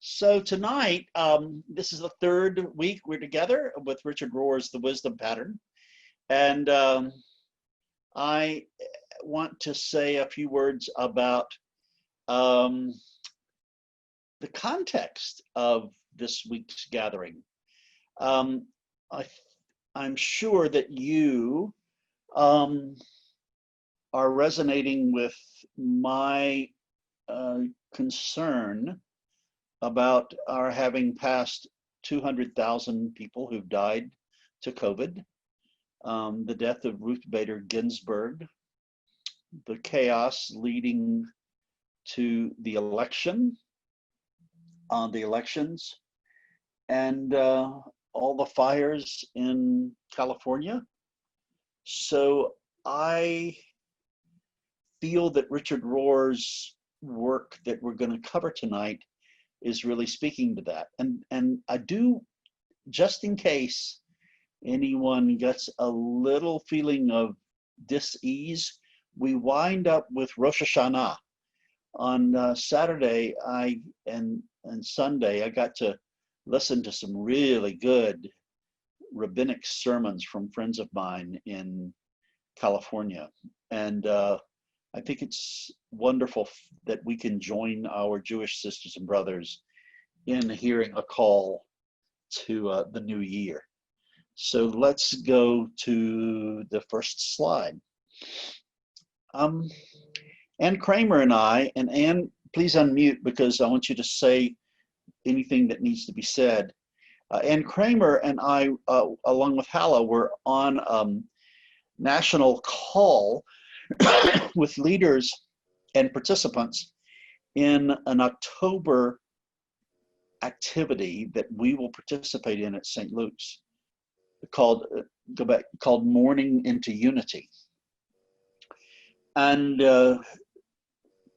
So tonight, this is the third week we're together with Richard Rohr's The Wisdom Pattern. And I want to say a few words about the context of this week's gathering. I'm sure that you are resonating with my concern about our having passed 200,000 people who've died to COVID, the death of Ruth Bader Ginsburg, the chaos leading to the elections, and all the fires in California. So I feel that Richard Rohr's work that we're going to cover tonight is really speaking to that. And I do, just in case anyone gets a little feeling of dis-ease, we wind up with Rosh Hashanah. On Saturday and Sunday, I got to listen to some really good rabbinic sermons from friends of mine in California. And I think it's wonderful that we can join our Jewish sisters and brothers in hearing a call to the new year. So let's go to the first slide. Ann Kramer and I, and Ann, please unmute because I want you to say anything that needs to be said. Ann Kramer and I, along with Hala, were on national call with leaders and participants in an October activity that we will participate in at St. Luke's called Mourning into Unity. And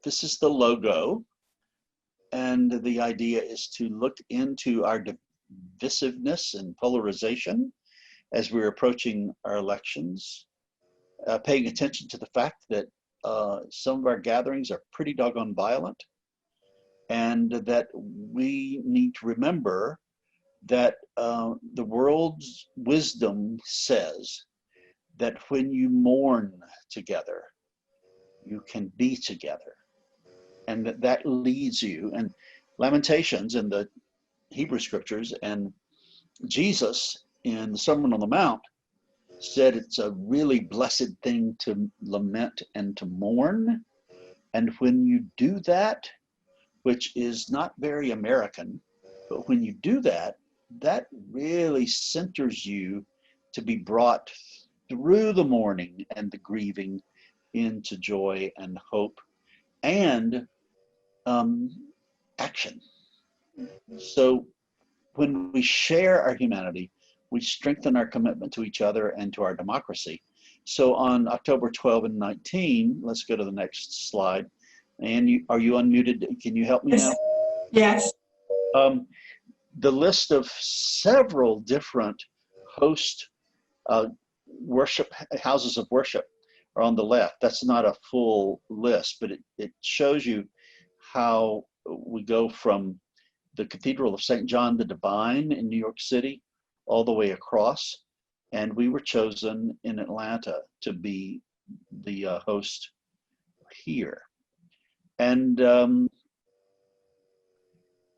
this is the logo. And the idea is to look into our divisiveness and polarization as we're approaching our elections, paying attention to the fact that some of our gatherings are pretty doggone violent, and that we need to remember that the world's wisdom says that when you mourn together, you can be together. And that leads you, and Lamentations in the Hebrew scriptures and Jesus in the Sermon on the Mount said it's a really blessed thing to lament and to mourn. And when you do that, which is not very American, but when you do that, that really centers you to be brought through the mourning and the grieving into joy and hope and action. So when we share our humanity, we strengthen our commitment to each other and to our democracy. So on October 12 and 19, let's go to the next slide. And are you unmuted? Can you help me now? Yes. The list of several different host worship houses of worship are on the left. That's not a full list, but it shows you how we go from the Cathedral of St. John the Divine in New York City all the way across. And we were chosen in Atlanta to be the host here. And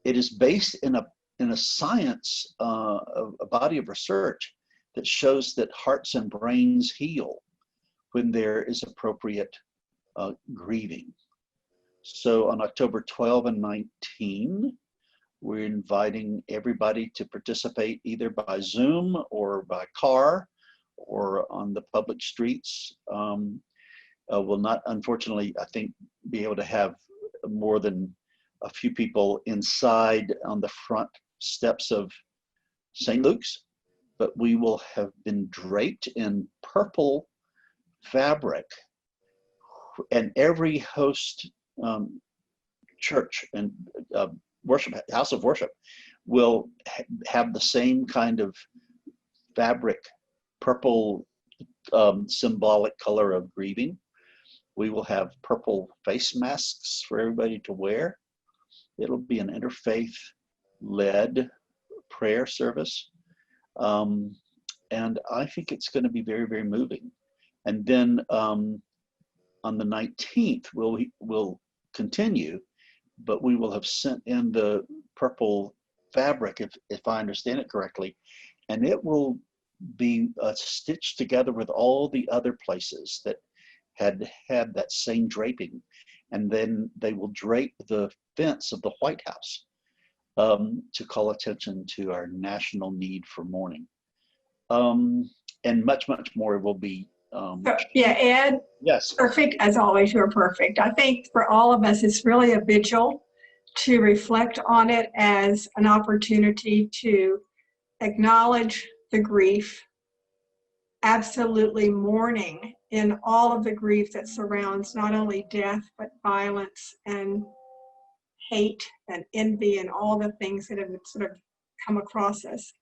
it is based in a science, a body of research that shows that hearts and brains heal when there is appropriate grieving. So on October 12 and 19, we're inviting everybody to participate either by Zoom or by car or on the public streets. Will not, unfortunately, I think, be able to have more than a few people inside on the front steps of St. Luke's, but we will have been draped in purple fabric, and every host church and worship house of worship will have the same kind of fabric, purple symbolic color of grieving. We will have purple face masks for everybody to wear. It'll be an interfaith led prayer service. And I think it's going to be very, very moving. And then on the 19th, we'll continue, but we will have sent in the purple fabric, if I understand it correctly, and it will be stitched together with all the other places that had that same draping. And then they will drape the fence of the White House to call attention to our national need for mourning. And much, much more will be. Yeah, Ed. Yes. Perfect. As always, you're perfect. I think for all of us, it's really a vigil to reflect on it as an opportunity to acknowledge the grief, absolutely mourning in all of the grief that surrounds not only death, but violence and hate and envy and all the things that have sort of come across us.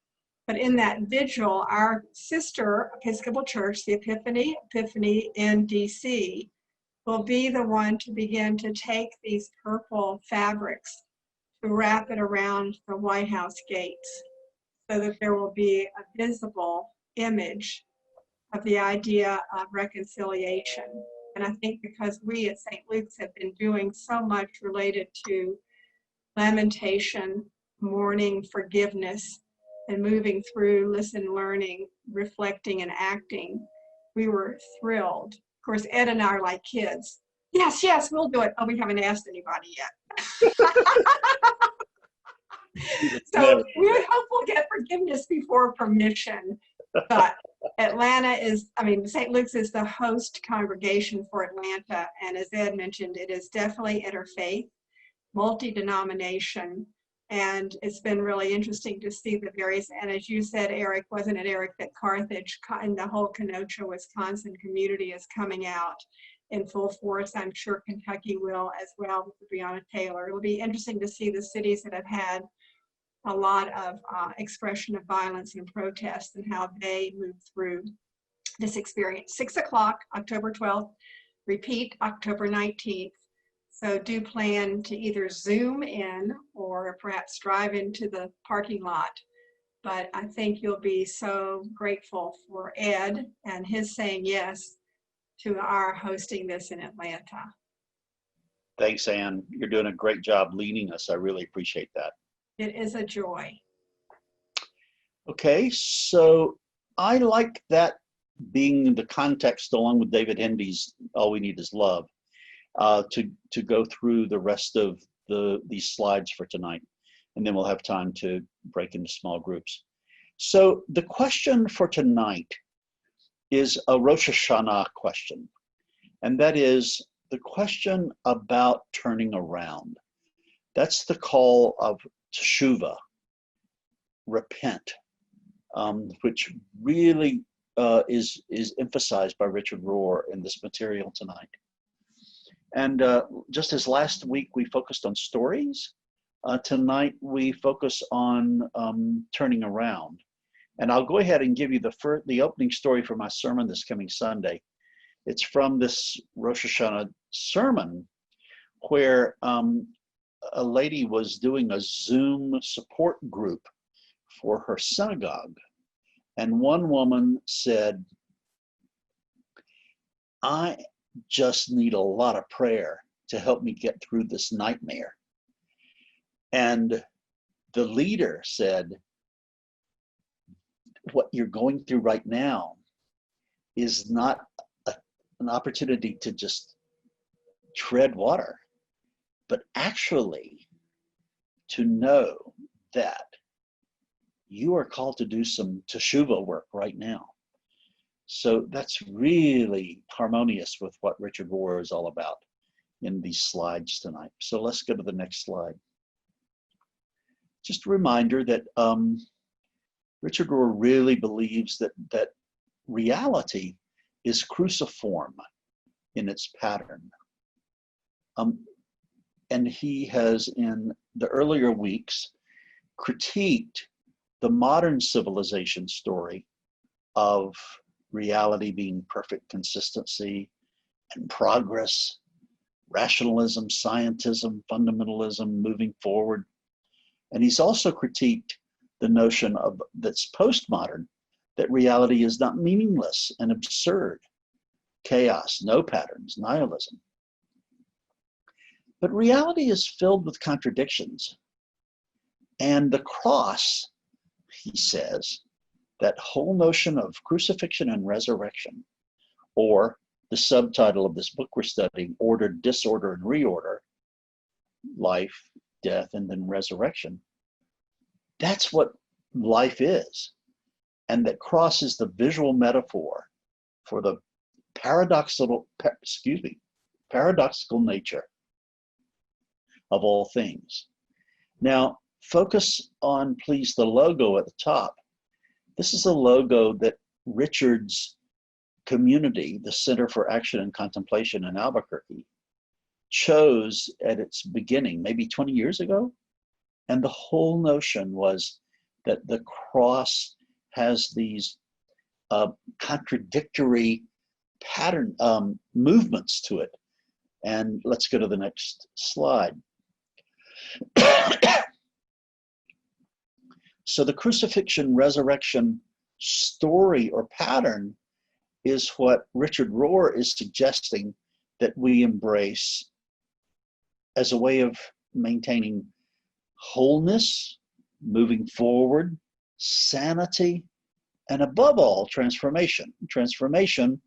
But in that vigil, our sister Episcopal Church, the Epiphany in DC, will be the one to begin to take these purple fabrics to wrap it around the White House gates so that there will be a visible image of the idea of reconciliation. And I think because we at St. Luke's have been doing so much related to lamentation, mourning, forgiveness, and moving through listen, learning, reflecting, and acting, we were thrilled. Of course, Ed and I are like kids. Yes, yes, we'll do it. Oh, we haven't asked anybody yet. So we hope we'll get forgiveness before permission. But St. Luke's is the host congregation for Atlanta. And as Ed mentioned, it is definitely interfaith, multi-denomination. And it's been really interesting to see the various, and as you said, Eric, wasn't it, Eric, that Carthage and the whole Kenosha, Wisconsin community is coming out in full force. I'm sure Kentucky will as well with Breonna Taylor. It'll be interesting to see the cities that have had a lot of expression of violence and protest and how they move through this experience. 6 o'clock, October 12th, repeat October 19th. So do plan to either Zoom in or perhaps drive into the parking lot. But I think you'll be so grateful for Ed and his saying yes to our hosting this in Atlanta. Thanks, Ann. You're doing a great job leading us. I really appreciate that. It is a joy. Okay, so I like that being the context along with David Hendy's All We Need Is Love. To go through the rest of these slides for tonight, and then we'll have time to break into small groups. So the question for tonight is a Rosh Hashanah question, and that is the question about turning around. That's the call of teshuvah, repent, which really is emphasized by Richard Rohr in this material tonight. And just as last week we focused on stories, tonight we focus on turning around. And I'll go ahead and give you the opening story for my sermon this coming Sunday. It's from this Rosh Hashanah sermon where a lady was doing a Zoom support group for her synagogue. And one woman said, I just need a lot of prayer to help me get through this nightmare. And the leader said, what you're going through right now is not an opportunity to just tread water, but actually to know that you are called to do some teshuvah work right now. So that's really harmonious with what Richard Rohr is all about in these slides tonight. So let's go to the next slide. Just a reminder that Richard Rohr really believes that reality is cruciform in its pattern. And he has, in the earlier weeks, critiqued the modern civilization story of reality being perfect consistency and progress, rationalism, scientism, fundamentalism, moving forward. And he's also critiqued the notion of that's postmodern, that reality is not meaningless and absurd, chaos, no patterns, nihilism. But reality is filled with contradictions. And the cross, he says, that whole notion of crucifixion and resurrection, or the subtitle of this book we're studying, Order, Disorder, and Reorder, life, death, and then resurrection, that's what life is. And that cross is the visual metaphor for the paradoxical nature of all things. Now, focus on, please, the logo at the top. This is a logo that Richard's community, the Center for Action and Contemplation in Albuquerque, chose at its beginning, maybe 20 years ago. And the whole notion was that the cross has these contradictory pattern movements to it. And let's go to the next slide. So the crucifixion resurrection story or pattern is what Richard Rohr is suggesting that we embrace as a way of maintaining wholeness, moving forward, sanity, and above all, transformation. Transformation,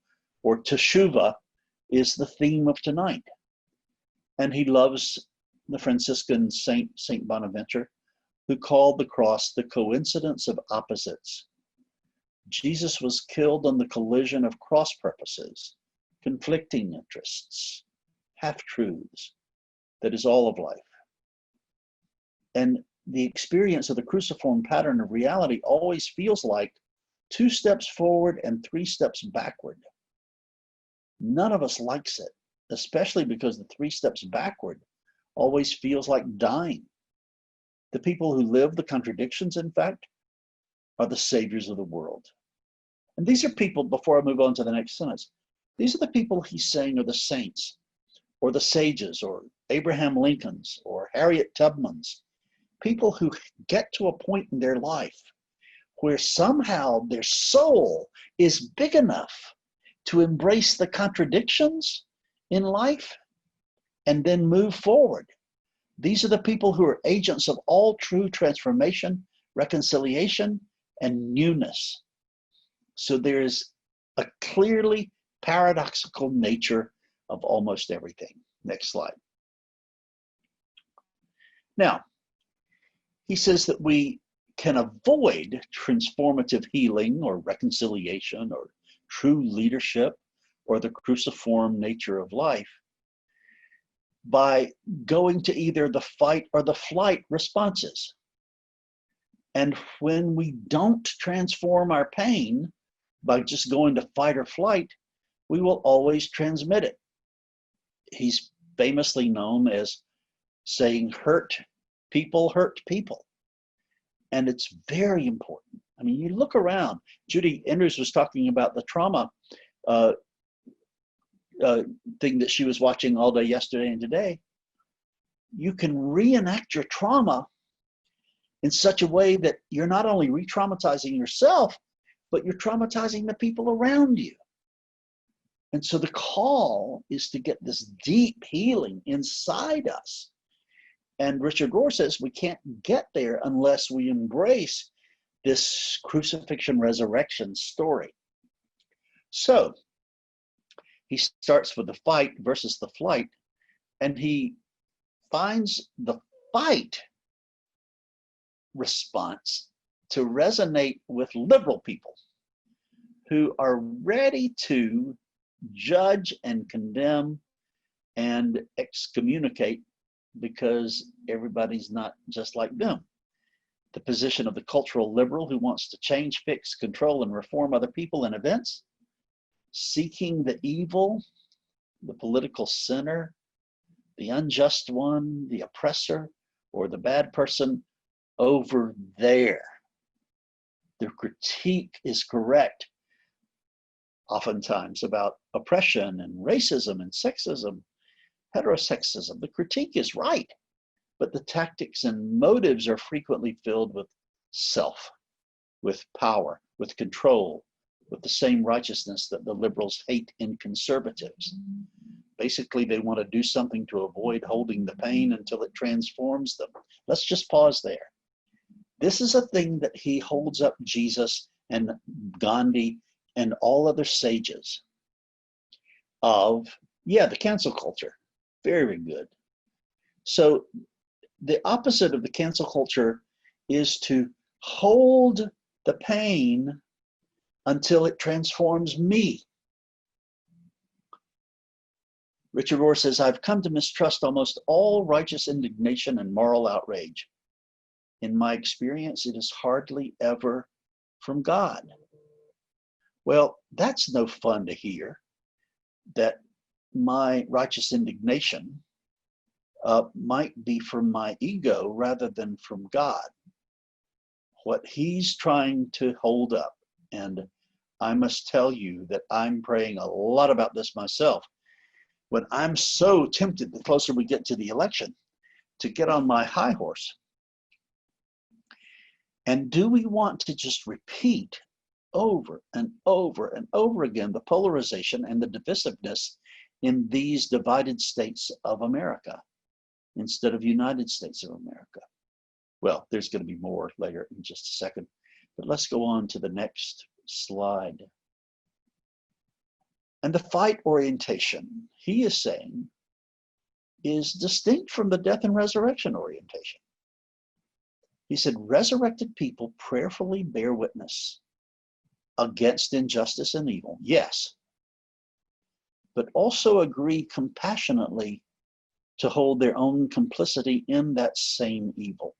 or teshuvah, is the theme of tonight. And he loves the Franciscan Saint Bonaventure, who called the cross the coincidence of opposites. Jesus was killed on the collision of cross purposes, conflicting interests, half-truths, that is all of life. And the experience of the cruciform pattern of reality always feels like 2 steps forward and 3 steps backward. None of us likes it, especially because the 3 steps backward always feels like dying. The people who live the contradictions, in fact, are the saviors of the world. And these are people, before I move on to the next sentence, these are the people he's saying are the saints, or the sages, or Abraham Lincolns, or Harriet Tubmans, people who get to a point in their life where somehow their soul is big enough to embrace the contradictions in life and then move forward. These are the people who are agents of all true transformation, reconciliation, and newness. So there is a clearly paradoxical nature of almost everything. Next slide. Now, he says that we can avoid transformative healing or reconciliation or true leadership or the cruciform nature of life by going to either the fight or the flight responses. And when we don't transform our pain by just going to fight or flight, we will always transmit it. He's famously known as saying, hurt people hurt people. And it's very important. I mean, you look around. Judy Enders was talking about the trauma thing that she was watching all day yesterday and today. You can reenact your trauma in such a way that you're not only re-traumatizing yourself, but you're traumatizing the people around you. And so the call is to get this deep healing inside us. And Richard Rohr says we can't get there unless we embrace this crucifixion resurrection story. So he starts with the fight versus the flight, and he finds the fight response to resonate with liberal people who are ready to judge and condemn and excommunicate because everybody's not just like them. The position of the cultural liberal who wants to change, fix, control, and reform other people and events, seeking the evil, the political sinner, the unjust one, the oppressor, or the bad person over there. The critique is correct, oftentimes, about oppression and racism and sexism, heterosexism. The critique is right, but the tactics and motives are frequently filled with self, with power, with control, with the same righteousness that the liberals hate in conservatives. Basically, they want to do something to avoid holding the pain until it transforms them. Let's just pause there. This is a thing that he holds up Jesus and Gandhi and all other sages of, the cancel culture. Very good. So the opposite of the cancel culture is to hold the pain until it transforms me. Richard Rohr says, I've come to mistrust almost all righteous indignation and moral outrage. In my experience, it is hardly ever from God. Well, that's no fun to hear, that my righteous indignation might be from my ego rather than from God. What he's trying to hold up, and I must tell you that I'm praying a lot about this myself, when I'm so tempted, the closer we get to the election, to get on my high horse. And do we want to just repeat over and over and over again the polarization and the divisiveness in these divided states of America instead of United States of America? Well, there's going to be more later in just a second, but let's go on to the next slide. And the fight orientation, he is saying, is distinct from the death and resurrection orientation. He said, resurrected people prayerfully bear witness against injustice and evil, yes, but also agree compassionately to hold their own complicity in that same evil.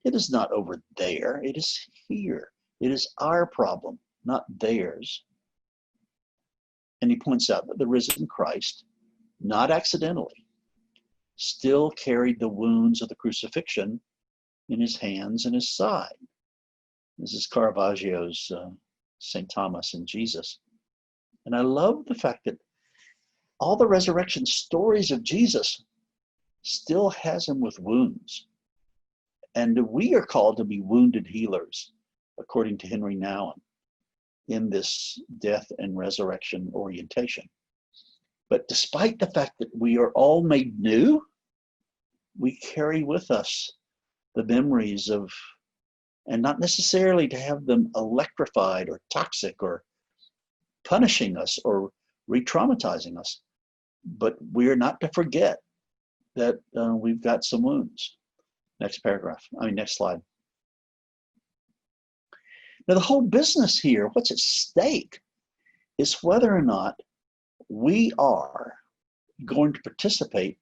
It is not over there, it is here. It is our problem, not theirs. And he points out that the risen Christ, not accidentally, still carried the wounds of the crucifixion in his hands and his side. This is Caravaggio's St. Thomas and Jesus. And I love the fact that all the resurrection stories of Jesus still has him with wounds. And we are called to be wounded healers, according to Henry Nouwen, in this death and resurrection orientation. But despite the fact that we are all made new, we carry with us the memories of, and not necessarily to have them electrified or toxic or punishing us or re-traumatizing us, but we are not to forget that we've got some wounds. Next slide. Now, the whole business here, what's at stake, is whether or not we are going to participate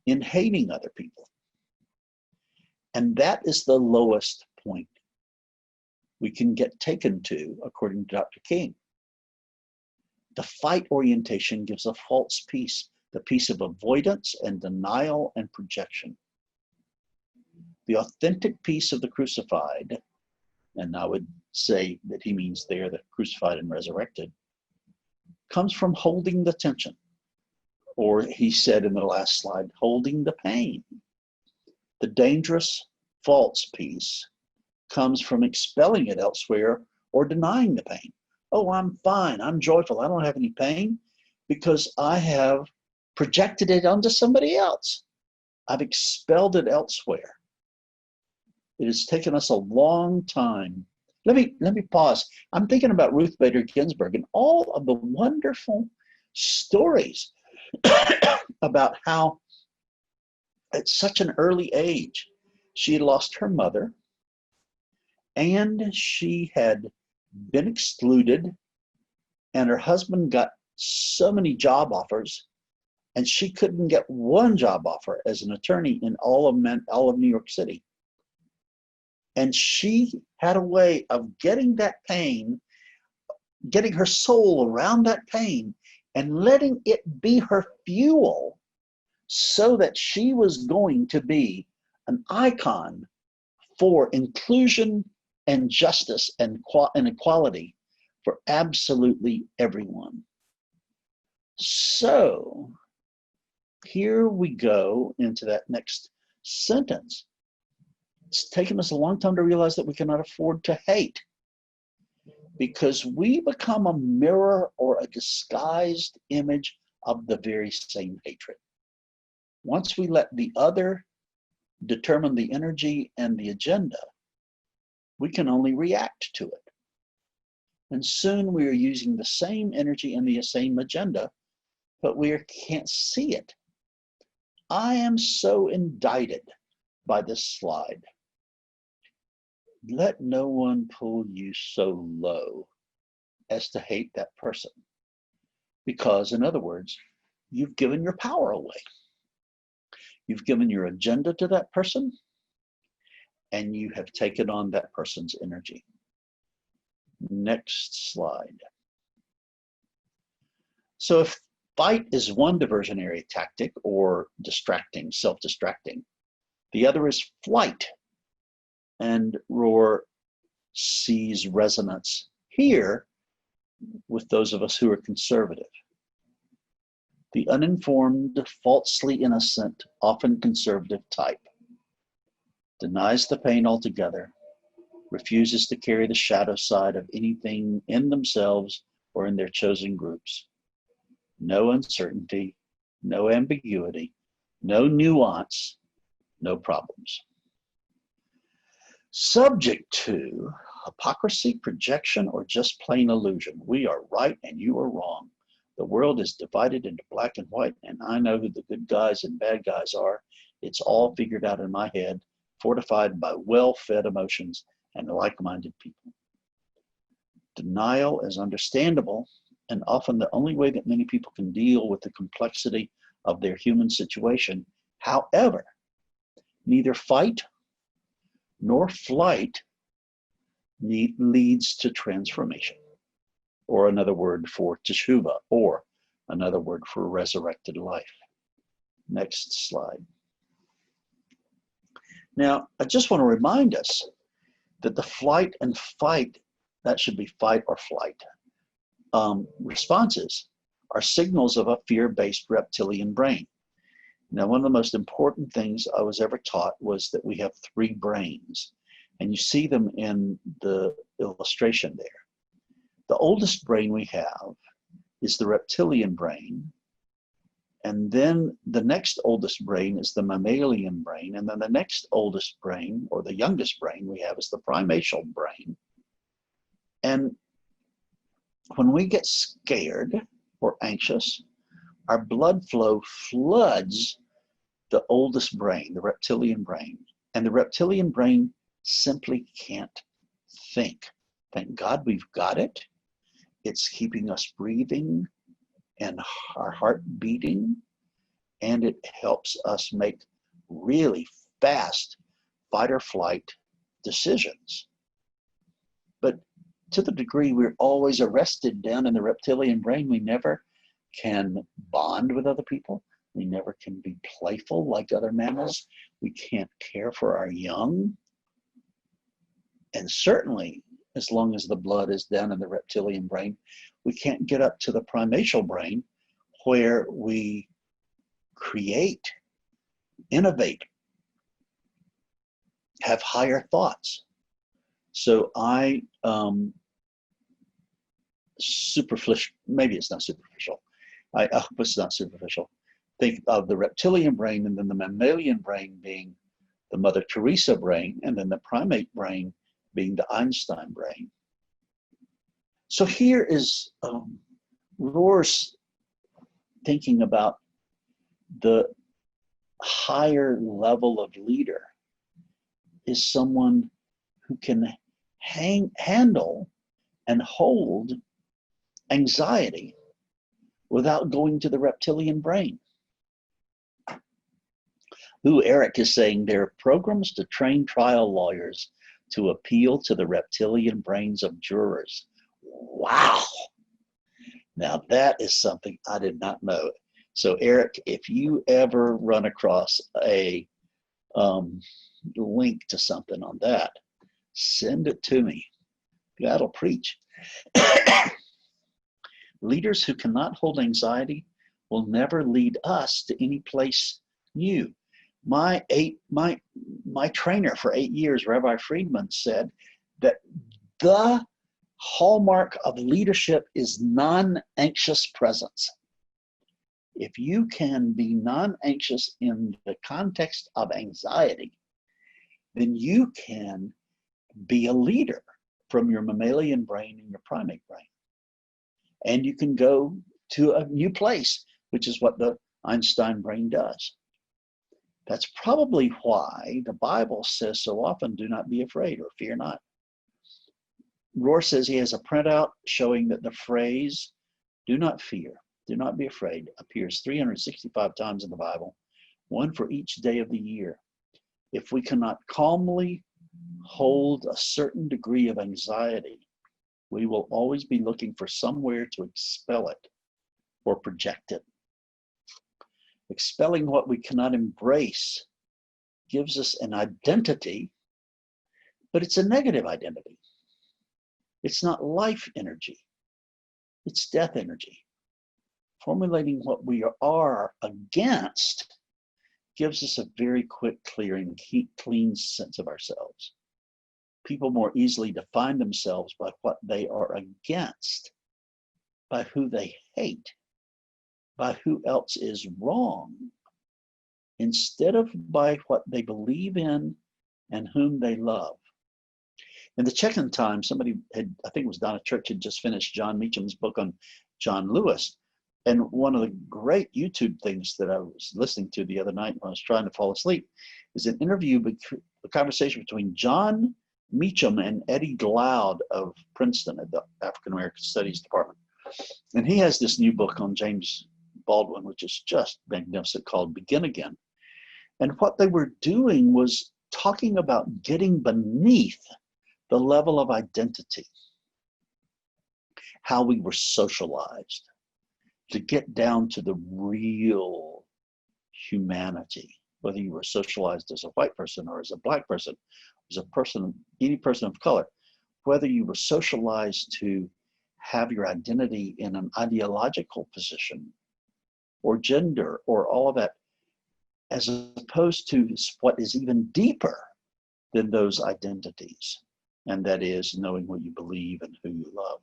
in hating other people. And that is the lowest point we can get taken to, according to Dr. King. The fight orientation gives a false peace, the peace of avoidance and denial and projection. The authentic peace of the crucified, and I would say that he means there the crucified and resurrected, comes from holding the tension, or he said in the last slide, holding the pain. The dangerous false peace comes from expelling it elsewhere or denying the pain. Oh, I'm fine, I'm joyful, I don't have any pain because I have projected it onto somebody else. I've expelled it elsewhere. It has taken us a long time. Let me pause. I'm thinking about Ruth Bader Ginsburg and all of the wonderful stories about how at such an early age she had lost her mother and she had been excluded, and her husband got so many job offers and she couldn't get one job offer as an attorney in all of New York City. And she had a way of getting that pain, getting her soul around that pain and letting it be her fuel so that she was going to be an icon for inclusion and justice and equality for absolutely everyone. So Here we go into that next sentence. It's taken us a long time to realize that we cannot afford to hate, because we become a mirror or a disguised image of the very same hatred. Once we let the other determine the energy and the agenda, we can only react to it. And soon we are using the same energy and the same agenda, but we can't see it. I am so indicted by this slide. Let no one pull you so low as to hate that person. Because, in other words, you've given your power away. You've given your agenda to that person, and you have taken on that person's energy. Next slide. So if fight is one diversionary tactic or distracting, self-distracting, the other is flight. And Rohr sees resonance here with those of us who are conservative. The uninformed, falsely innocent, often conservative type denies the pain altogether, refuses to carry the shadow side of anything in themselves or in their chosen groups. No uncertainty, no ambiguity, no nuance, no problems. Subject to hypocrisy, projection, or just plain illusion. We are right and you are wrong. The world is divided into black and white, and I know who the good guys and bad guys are. It's all figured out in my head, fortified by well-fed emotions and like-minded people. Denial is understandable and often the only way that many people can deal with the complexity of their human situation. However, neither fight nor flight leads to transformation, or another word for teshuvah, or another word for resurrected life. Next slide. Now, I just want to remind us that the flight and fight, that should be fight or flight, responses are signals of a fear-based reptilian brain. Now, one of the most important things I was ever taught was that we have three brains, and you see them in the illustration there. The oldest brain we have is the reptilian brain, and then the next oldest brain is the mammalian brain, and then the next oldest brain, or the youngest brain we have, is the primatial brain. And when we get scared or anxious, our blood flow floods the oldest brain, the reptilian brain, and the reptilian brain simply can't think. Thank God we've got it. It's keeping us breathing and our heart beating, and it helps us make really fast fight or flight decisions. But to the degree we're always arrested down in the reptilian brain, we never can bond with other people. We never can be playful like other mammals. We can't care for our young. And certainly, as long as the blood is down in the reptilian brain, we can't get up to the primatial brain where we create, innovate, have higher thoughts. So superficial, maybe it's not superficial. I hope it's not superficial. Think of the reptilian brain and then the mammalian brain being the Mother Teresa brain, and then the primate brain being the Einstein brain. So here is Rohr's thinking about the higher level of leader is someone who can handle and hold anxiety without going to the reptilian brain. Who Eric is saying there are programs to train trial lawyers to appeal to the reptilian brains of jurors. Wow. Now that is something I did not know. So Eric, if you ever run across a link to something on that, send it to me. That'll preach. Leaders who cannot hold anxiety will never lead us to any place new. My trainer for 8 years, Rabbi Friedman, said that the hallmark of leadership is non-anxious presence. If you can be non-anxious in the context of anxiety, then you can be a leader from your mammalian brain and your primate brain. And you can go to a new place, which is what the Einstein brain does. That's probably why the Bible says so often, do not be afraid or fear not. Rohr says he has a printout showing that the phrase, do not fear, do not be afraid, appears 365 times in the Bible, one for each day of the year. If we cannot calmly hold a certain degree of anxiety, we will always be looking for somewhere to expel it or project it. Expelling what we cannot embrace gives us an identity, but it's a negative identity. It's not life energy, it's death energy. Formulating what we are against gives us a very quick, clear, and clean sense of ourselves. People more easily define themselves by what they are against, by who they hate, by who else is wrong, instead of by what they believe in and whom they love. In the check-in time, somebody had, I think it was Donna Church, had just finished John Meacham's book on John Lewis. And one of the great YouTube things that I was listening to the other night when I was trying to fall asleep is an interview, a conversation between John Meacham and Eddie Glaude of Princeton at the African American Studies Department. And he has this new book on James Baldwin, which is just magnificent, called Begin Again. And what they were doing was talking about getting beneath the level of identity, how we were socialized, to get down to the real humanity, whether you were socialized as a white person or as a black person, as a person, any person of color, whether you were socialized to have your identity in an ideological position or gender or all of that, as opposed to what is even deeper than those identities, and that is knowing what you believe and who you love.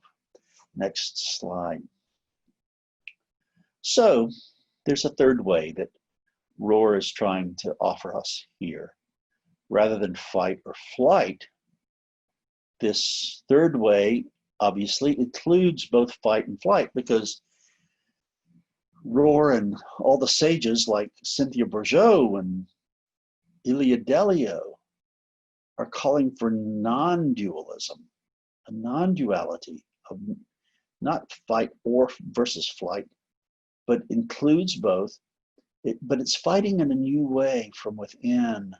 Next slide. So there's a third way that Rohr is trying to offer us here. Rather than fight or flight, this third way obviously includes both fight and flight, because Rohr and all the sages like Cynthia Bourgeault and Ilia Delio are calling for non-dualism, a non-duality of not fight or versus flight, but includes both. But it's fighting in a new way from within,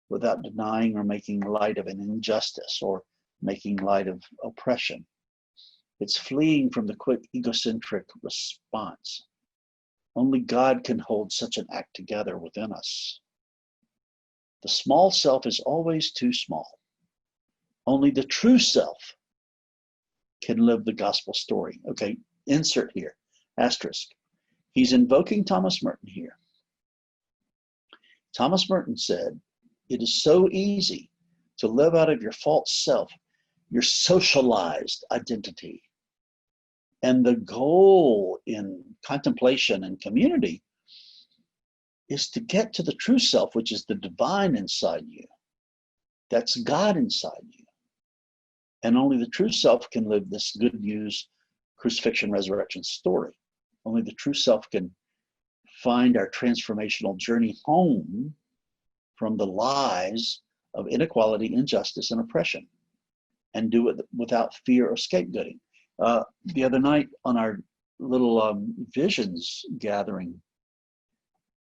without denying or making light of an injustice or making light of oppression. It's fleeing from the quick egocentric response. Only God can hold such an act together within us. The small self is always too small. Only the true self can live the gospel story. Okay, insert here, asterisk. He's invoking Thomas Merton here. Thomas Merton said, it is so easy to live out of your false self, your socialized identity. And the goal in contemplation and community is to get to the true self, which is the divine inside you. That's God inside you. And only the true self can live this good news, crucifixion, resurrection story. Only the true self can find our transformational journey home from the lies of inequality, injustice, and oppression, and do it without fear or scapegoating. The other night on our little visions gathering,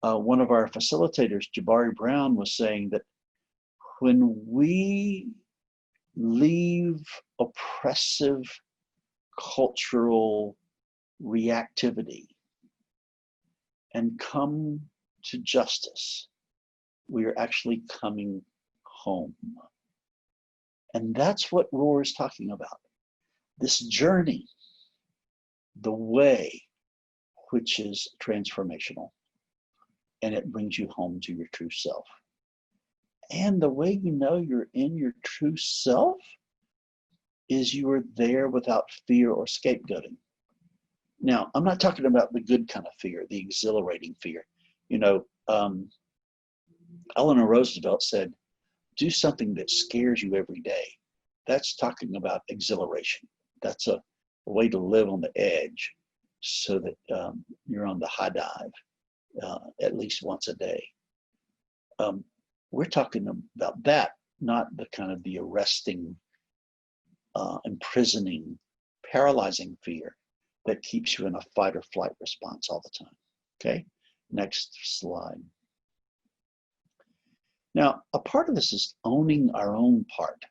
one of our facilitators, Jabari Brown, was saying that when we leave oppressive cultural reactivity and come to justice, we are actually coming home. And that's what Rohr is talking about. This journey, the way, which is transformational, and it brings you home to your true self. And the way you know you're in your true self is you are there without fear or scapegoating. Now, I'm not talking about the good kind of fear, the exhilarating fear. You know, Eleanor Roosevelt said, do something that scares you every day. That's talking about exhilaration. That's a way to live on the edge so that you're on the high dive at least once a day. We're talking about that, not the kind of the arresting, imprisoning, paralyzing fear that keeps you in a fight or flight response all the time. Okay, next slide. Now, a part of this is owning our own part.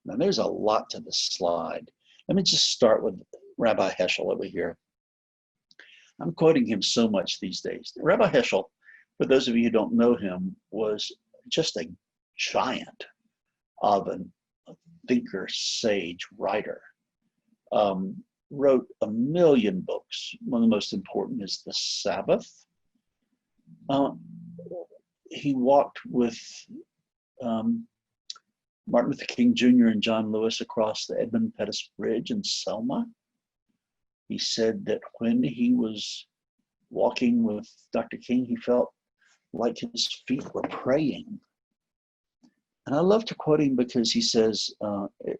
Now, there's a lot to this slide. Let me just start with Rabbi Heschel over here. I'm quoting him so much these days. Rabbi Heschel, for those of you who don't know him, was just a giant of a thinker, sage, writer. Wrote a million books. One of the most important is The Sabbath. He walked with Martin Luther King Jr. and John Lewis across the Edmund Pettus Bridge in Selma. He said that when he was walking with Dr. King, he felt like his feet were praying. And I love to quote him because he says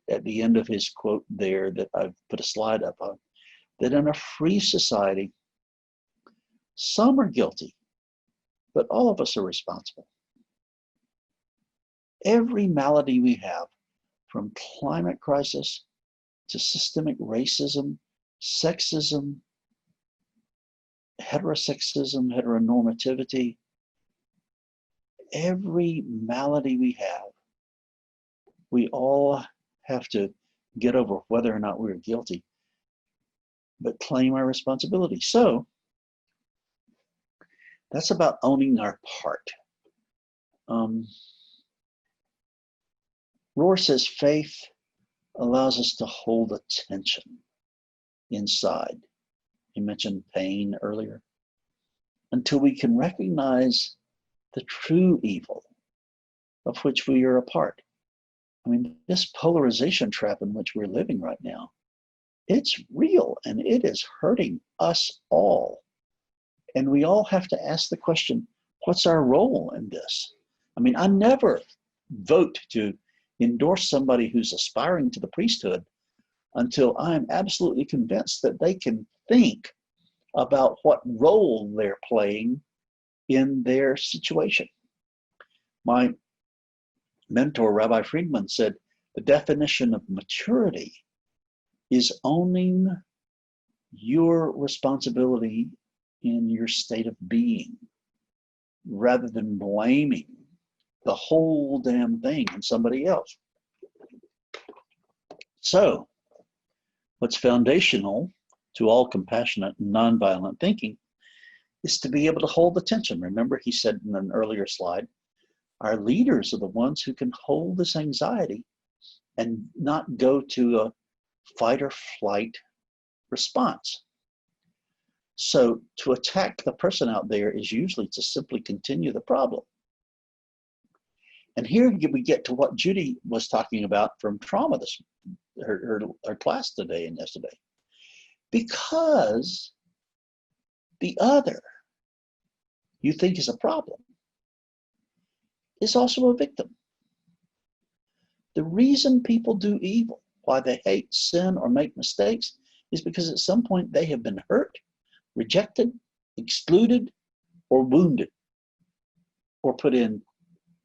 at the end of his quote there that I've put a slide up on, that in a free society, some are guilty, but all of us are responsible. Every malady we have, from climate crisis to systemic racism, sexism, heterosexism, heteronormativity, every malady we have, we all have to get over whether or not we're guilty, but claim our responsibility. So that's about owning our part. Rohr says faith allows us to hold a tension inside. He mentioned pain earlier. Until we can recognize the true evil of which we are a part. I mean, this polarization trap in which we're living right now, it's real and it is hurting us all. And we all have to ask the question, what's our role in this? I mean, I never vote to endorse somebody who's aspiring to the priesthood until I'm absolutely convinced that they can think about what role they're playing in their situation. My mentor, Rabbi Friedman, said the definition of maturity is owning your responsibility in your state of being rather than blaming the whole damn thing on somebody else. So, what's foundational to all compassionate and nonviolent thinking is to be able to hold the tension. Remember, he said in an earlier slide, our leaders are the ones who can hold this anxiety and not go to a fight or flight response. So to attack the person out there is usually to simply continue the problem. And here we get to what Judy was talking about from trauma, her class today and yesterday. Because the other you think is a problem is also a victim. The reason people do evil, why they hate, sin, or make mistakes, is because at some point they have been hurt, rejected, excluded, or wounded, or put in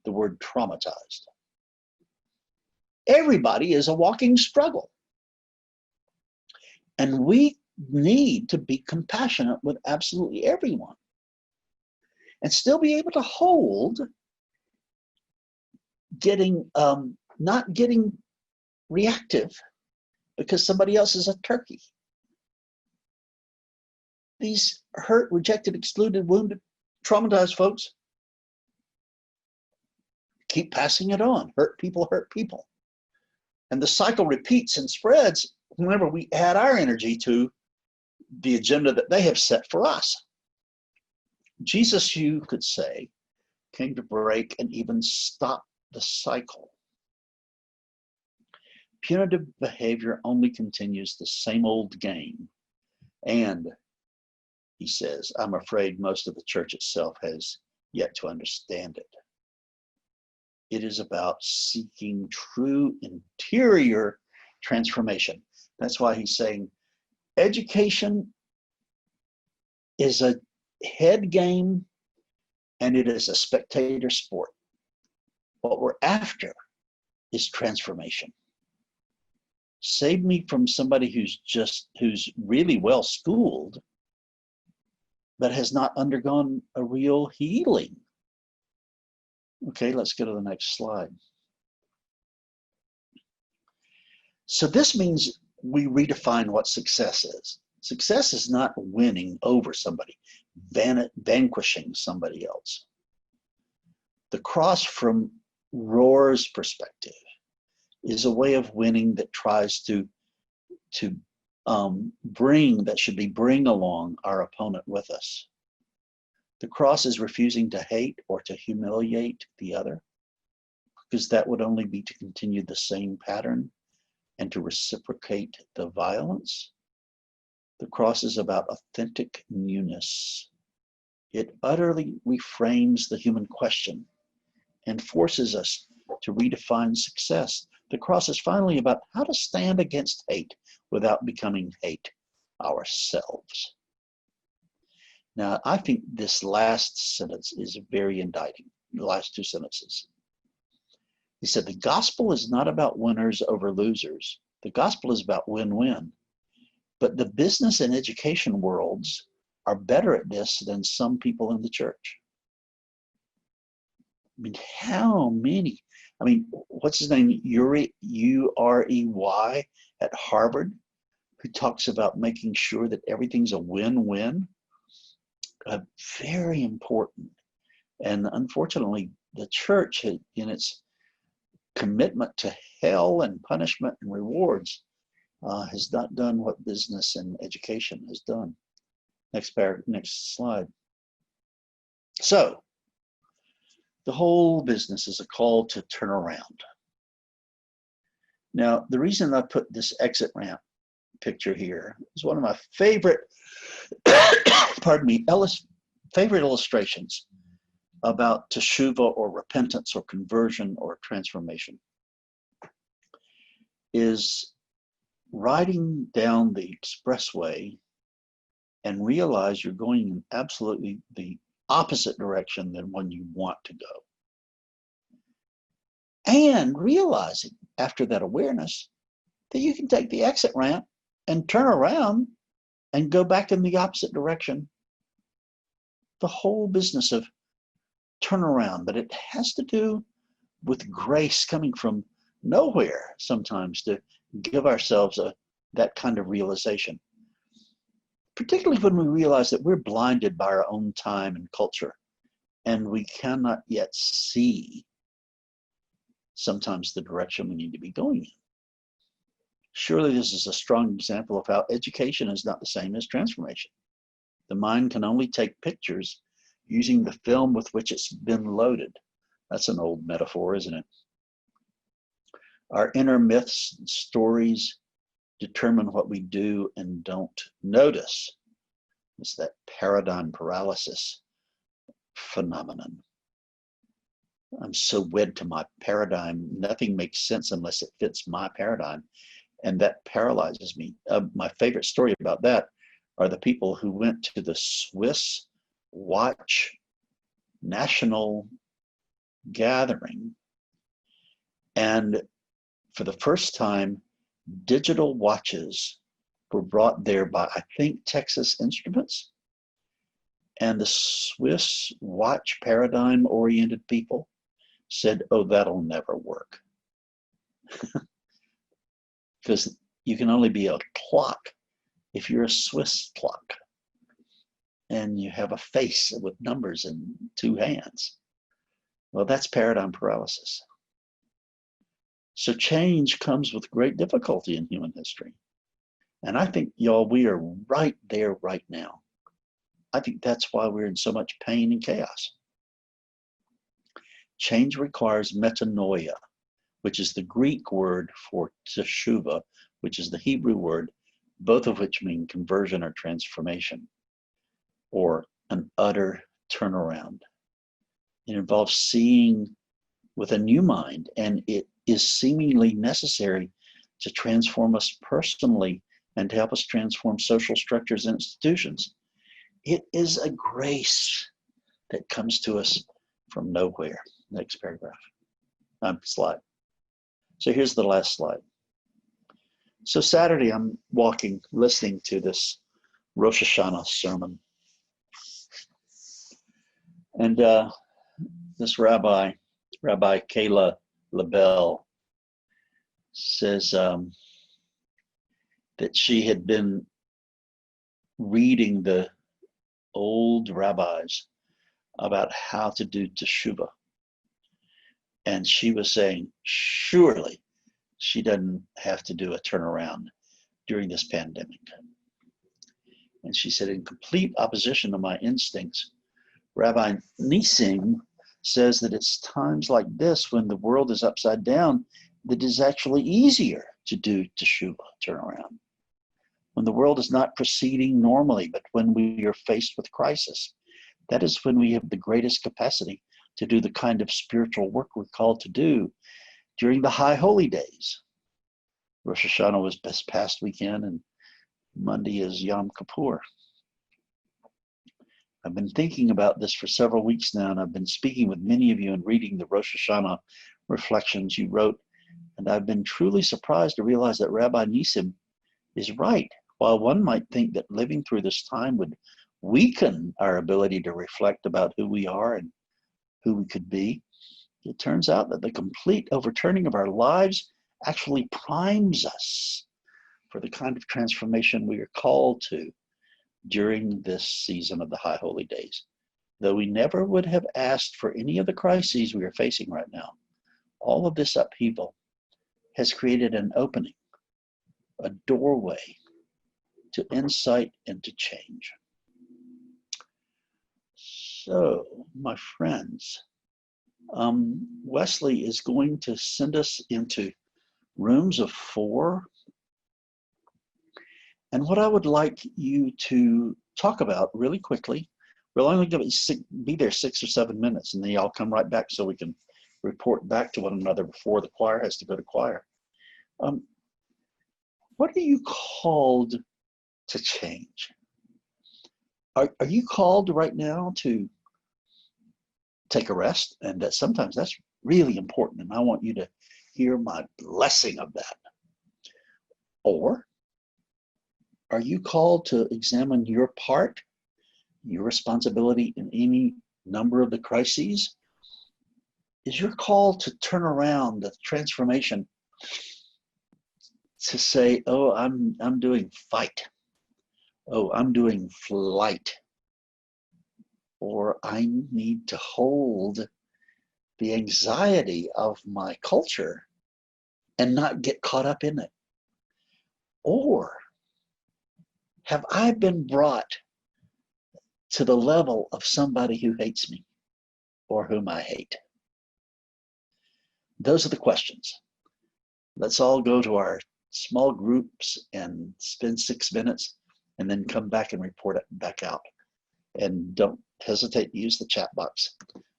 the word traumatized. Everybody is a walking struggle. And we need to be compassionate with absolutely everyone and still be able to hold not getting reactive because somebody else is a turkey. These hurt, rejected, excluded, wounded, traumatized folks keep passing it on. Hurt people hurt people. And the cycle repeats and spreads whenever we add our energy to the agenda that they have set for us. Jesus, you could say, came to break and even stop the cycle. Punitive behavior only continues the same old game. And he says, I'm afraid most of the church itself has yet to understand it. It is about seeking true interior transformation. That's why he's saying education is a head game and it is a spectator sport. What we're after is transformation. Save me from somebody who's really well schooled, but has not undergone a real healing. Okay, let's go to the next slide. So this means we redefine what success is. Success is not winning over somebody, vanquishing somebody else. The cross, from Rohr's perspective, is a way of winning that tries to bring along our opponent with us. The cross is refusing to hate or to humiliate the other, because that would only be to continue the same pattern and to reciprocate the violence. The cross is about authentic newness. It utterly reframes the human question and forces us to redefine success. The cross is finally about how to stand against hate without becoming hate ourselves. Now, I think this last sentence is very indicting, the last two sentences. He said, the gospel is not about winners over losers. The gospel is about win-win. But the business and education worlds are better at this than some people in the church. I mean, how many? I mean, what's his name? U-R-E-Y at Harvard, who talks about making sure that everything's a win-win. Very important. And unfortunately, the church, in its commitment to hell and punishment and rewards, has not done what business and education has done. Next slide. So, the whole business is a call to turn around. Now, the reason I put this exit ramp picture here is one of my favorite, favorite illustrations about teshuvah or repentance or conversion or transformation. Is riding down the expressway and realize you're going in absolutely the opposite direction than when you want to go. And realizing after that awareness that you can take the exit ramp and turn around and go back in the opposite direction. The whole business of turnaround, but it has to do with grace coming from nowhere sometimes to give ourselves that kind of realization. Particularly when we realize that we're blinded by our own time and culture, and we cannot yet see sometimes the direction we need to be going in. Surely this is a strong example of how education is not the same as transformation. The mind can only take pictures using the film with which it's been loaded. That's an old metaphor, isn't it? Our inner myths and stories determine what we do and don't notice. It's that paradigm paralysis phenomenon. I'm so wed to my paradigm, nothing makes sense unless it fits my paradigm, and that paralyzes me. My favorite story about that are the people who went to the Swiss watch national gathering, and for the first time, digital watches were brought there by, I think, Texas Instruments. And the Swiss watch paradigm-oriented people said, oh, that'll never work. Because you can only be a clock if you're a Swiss clock. And you have a face with numbers and two hands. Well, that's paradigm paralysis. So change comes with great difficulty in human history. And I think, y'all, we are right there right now. I think that's why we're in so much pain and chaos. Change requires metanoia, which is the Greek word for teshuvah, which is the Hebrew word, both of which mean conversion or transformation, or an utter turnaround. It involves seeing with a new mind, and it is seemingly necessary to transform us personally and to help us transform social structures and institutions. It is a grace that comes to us from nowhere. Next paragraph. Slide. So here's the last slide. So Saturday, I'm walking, listening to this Rosh Hashanah sermon. And this Rabbi Kayla LaBelle, says that she had been reading the old rabbis about how to do teshuvah. And she was saying, surely she doesn't have to do a turnaround during this pandemic. And she said, in complete opposition to my instincts, Rabbi Nissim says that it's times like this when the world is upside down that it is actually easier to do teshuvah, turnaround. When the world is not proceeding normally, but when we are faced with crisis, that is when we have the greatest capacity to do the kind of spiritual work we're called to do during the high holy days. Rosh Hashanah was this past weekend, and Monday is Yom Kippur. I've been thinking about this for several weeks now, and I've been speaking with many of you and reading the Rosh Hashanah reflections you wrote, and I've been truly surprised to realize that Rabbi Nissim is right. While one might think that living through this time would weaken our ability to reflect about who we are and who we could be, it turns out that the complete overturning of our lives actually primes us for the kind of transformation we are called to during this season of the High Holy Days. Though we never would have asked for any of the crises we are facing right now, all of this upheaval has created an opening, a doorway to insight and to change. So, my friends, Wesley is going to send us into rooms of 4. And what I would like you to talk about really quickly, we're only going to be there 6 or 7 minutes, and then y'all come right back so we can report back to one another before the choir has to go to choir. What are you called to change? Are you called right now to take a rest? And that sometimes that's really important, and I want you to hear my blessing of that. Or are you called to examine your part, your responsibility in any number of the crises? Is your call to turn around the transformation to say, oh, I'm doing fight. Oh, I'm doing flight. Or I need to hold the anxiety of my culture and not get caught up in it. Or have I been brought to the level of somebody who hates me or whom I hate? Those are the questions. Let's all go to our small groups and spend 6 minutes and then come back and report it back out. And don't hesitate to use the chat box.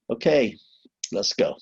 Okay, let's go.